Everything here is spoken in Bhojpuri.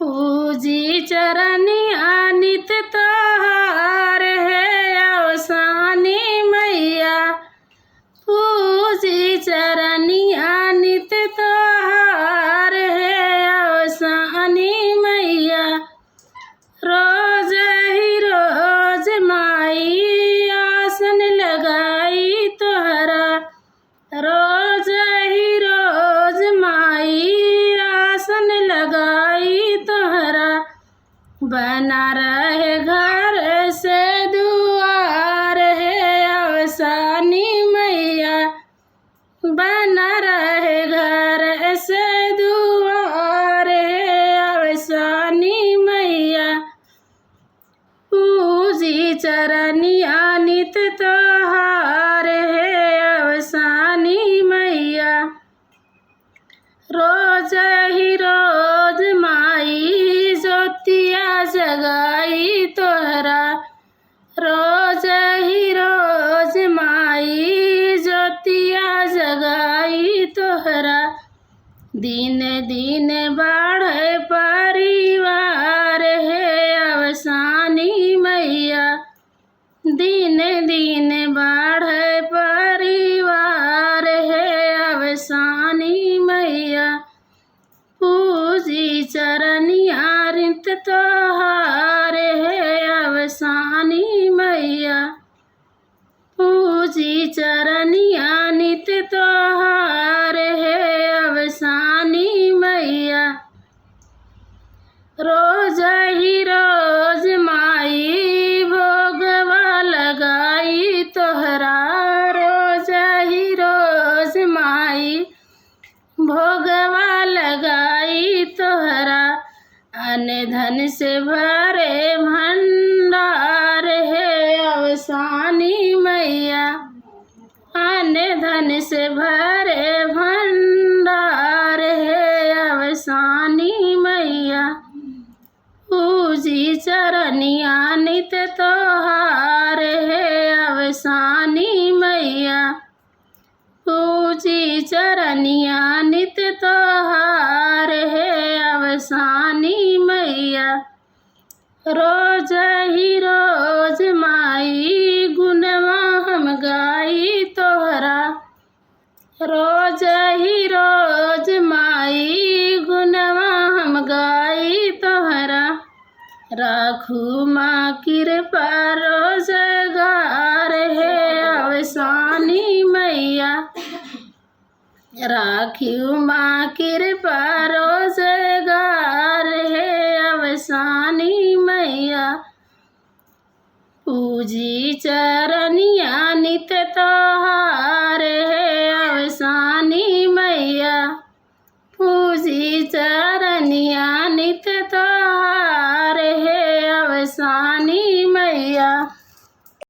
पूजी चरनिया नित तोहार है अवसानी मैया। पूजी चरनिया नित तोहार है अवसानी मैया। रोज ही रोज माई आसन लगाई तोहरा। रोज ही रोज माई आसन लगाई तोहरा। बना रहे घर से दुआर है अवसानी मैया। बना रहे घर से दुआर है अवसानी मैया। पूजी चरनिया नित तोहार है अवसानी मैया। रोज ही रोज माई ज्योतिया जगाई तोहरा। रोज ही रोज माई ज्योतिया जगाई तोहरा। दिन दिन बढ़े परिवार है अवसानी मैया। दिन दिन बढ़े परिवार है अवसानी मैया। पूजी चरनिया नित तोहार है अवसानी मैया। पूजी चरनिया नित तोहार है अवसानी मैया। रोज ही रोज माई भोगवा लगाई तोहरा। रोज ही रोज माई भोगवा लगाई तोहरा। अन्न धन से भरे भंडार है अवसानी मैया। अन्न धन से भरे भंडार है अवसानी मैया। पूजी चरनिया नित तोहार है अवसानी मैया। पूजी चरनिया नित तोहार है अवसानी मैया। रोज ही रोज माई गुणवा हम गाई तोहरा। रोज ही रोज माई गुणवा हम गाई तोहरा। राखू माँ कृपा रोजगार है अवसानी मैया। राखू माँ कृपा रोजगार है अवसानी मैया। पूजी चरनिया नित तो